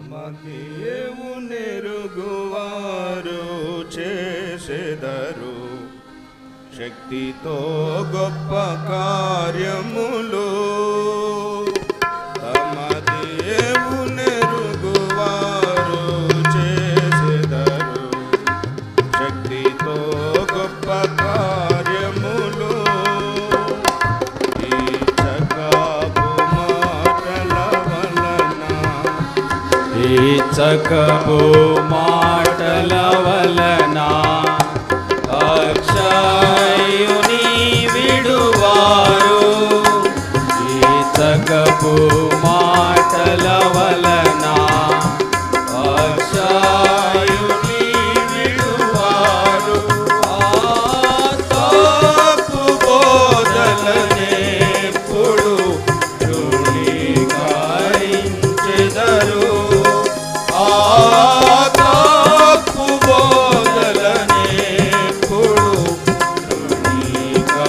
దేవునెరుగువారు చేసెదరు శక్తితో గొప్ప కార్యములు. తమ దేవునెరుగువారు చేసెదరు శక్తితో గొప్ప కార్యములు. చకపు మాటల వలన అక్షయుని విడువారు. ఈ చకపు మాటల వలన అక్షయుని విడువారు. తప్పు బోధలనెప్పుడు ధృవీకరించెదరు. తప్పు బోధలనెప్పుడు ధృవీకరించెదరు.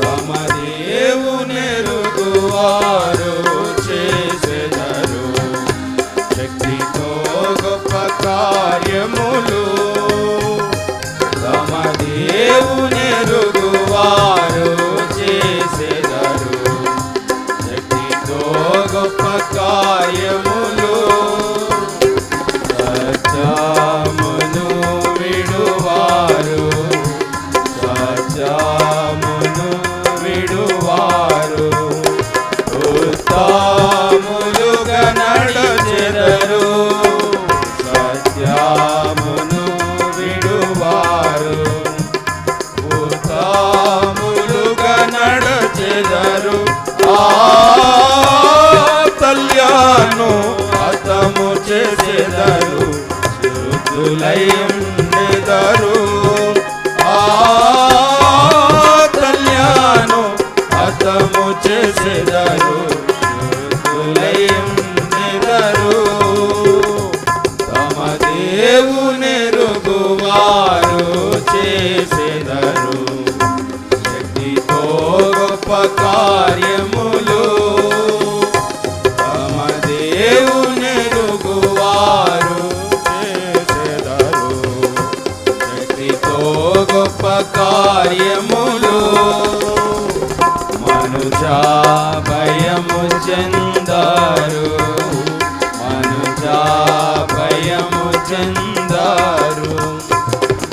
తమ దేవునెరుగువారు చేసెదరు శక్తితో గొప్ప కార్యములు. తమ దేవునెరుగువారు చేసెదరు శక్తితో గొప్ప కార్యములు. సత్యమును విడువారు, సత్యమును విడువారు. ఉత్తములుగా నడచెదరు, సత్యమును విడువారు. ఉత్తములుగా నడచెదరు. తల్యాను హతము చేసెదరు, శుద్ధులైండెదరు. తల్యాను హతము చేసెదరు, శుద్ధులైండెదరు. తమ దేవునెరుగువారు చేసెదరు శక్తితో గొప్ప కార్యములు. తమ దేవునెరుగువారు చేసెదరు శక్తితో గొప్ప కార్యములు. మనుజా భయము చెందారు, మనుజా భయము చెందారు.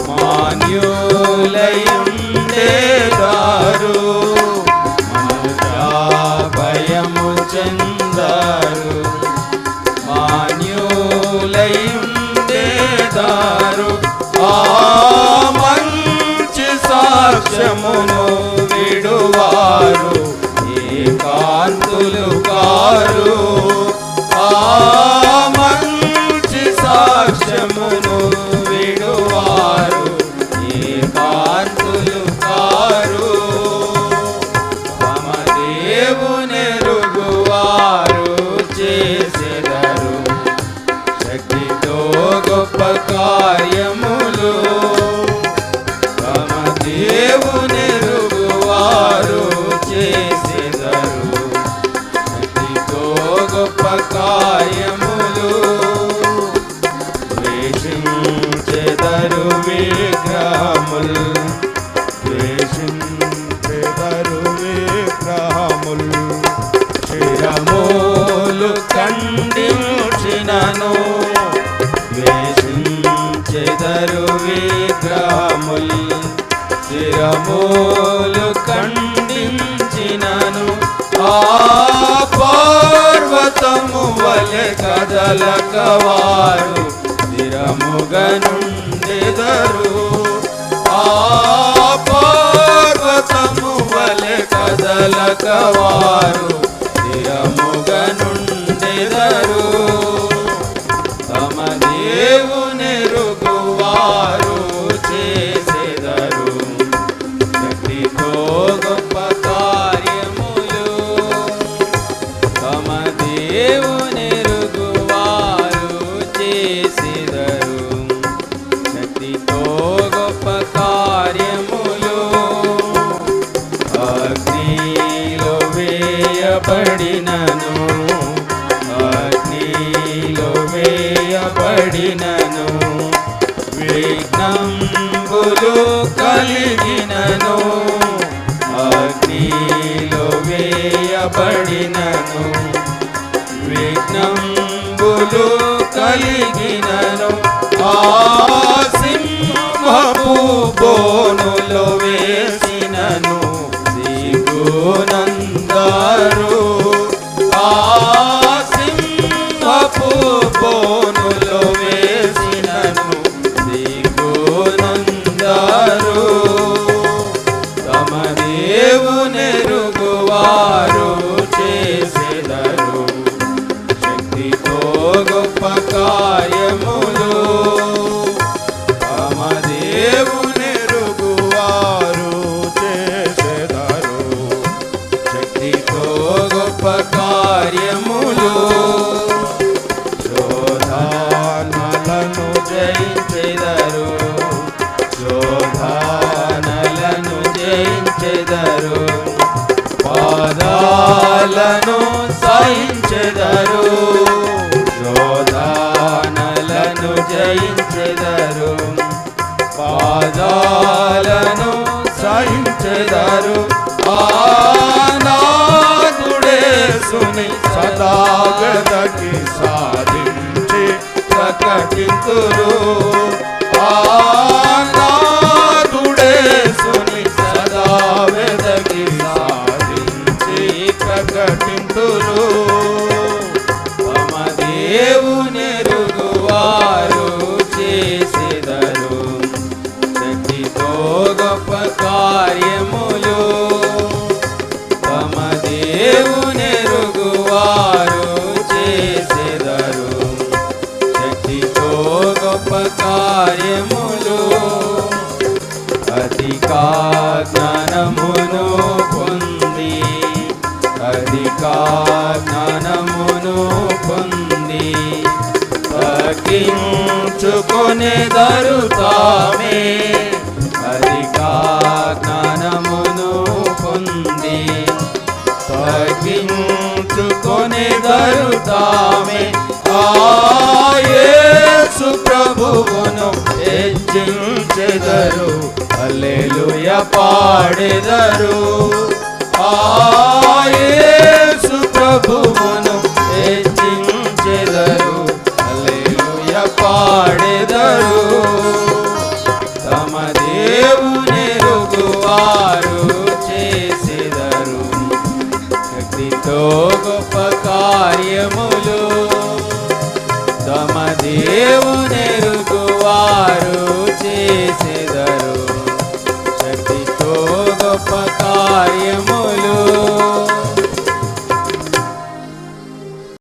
మాన్యులయుండెదారు, మనుజా భయము చెందారు. మాన్యులయుండెదారు. మంచి సాక్ష్యమును విడువారు, ఏకాంతులు కారు. మంచి సాక్ష్యమును విడువారు, ఏకాంతులు కారు. తమ దేవునెరుగువారు చేసెదరు శక్తితో గొప్ప కార్యములు. తమ దేవునెరుగువారు చేసెదరు శక్తితో గొప్ప కార్యములు. ద్వేషించెదరు విగ్రహములు, ద్వేషించెదరు విగ్రహములు. శిరములు ఖండించినను, ద్వేషించెదరు విగ్రహములు. శిరములు ఖండించినను, ఆ పర్వతము వలె కదలకవారు స్థిరముగా నుండెదరు. ఆ పర్వతము వలె కదలకవారు స్థిరముగా నుండెదరు. తమ దేవునెరుగువారు చేసెదరు శక్తితో గొప్ప కార్యములు. తమ దేవునెరుగువారు చేసెదరు శక్తితో గొప్ప కార్యములు. అగ్నిలో వేయబడి కలిగినను విఘ్నంబులు కలిగినను ఆ సింహపు బోనులో వేసినను సిగ్గునందరు ఆ సింహపు బోనులో వేసినను సిగ్గునందరు తమ దేవునెరుగువారు చేసెదరు శక్తితో గొప్ప కార్యములు తమ దేవునెరుగువారు చేసెదరు శక్తితో గొప్ప కార్యములు శోధనలను జయించెదరు శోధనలను జయించెదరు పాదాలను సహించెదరు శోధనలను జయించెదరు పాదాలను సహించెదరు ఆనాదుడేసుని సదా వెదకి సాధించి ప్రకటింతురు ఆనాదుడేసుని సదా వెదకి సాధించి ప్రకటింతురు తమ దేవునెరుగువారు చేసెదరు శక్తితో గొప్ప కార్యములు తమ దేవునెరుగువారు చేసెదరు శక్తితో గొప్ప కార్యములు అధికా జ్ఞానమును పొంది అధికా జ్ఞానమును పొంది తగ్గించుకొనెదరు తామే అధికా జ్ఞానమును పొంది తగ్గించుకొనెదరు తామే ఆ యేసు ప్రభువును హెచ్చించెదరు హల్లెలూయా పాడెదరు ఆ యేసు ప్రభువును హెచ్చించెదరు హల్లెలూయా పాడెదరు తమ దేవునెరుగువారు చేసెదరు శక్తితో గొప్ప కార్యములు తమ దేవునెరుగువారు చేసెదరు శక్తితో గొప్ప కార్యము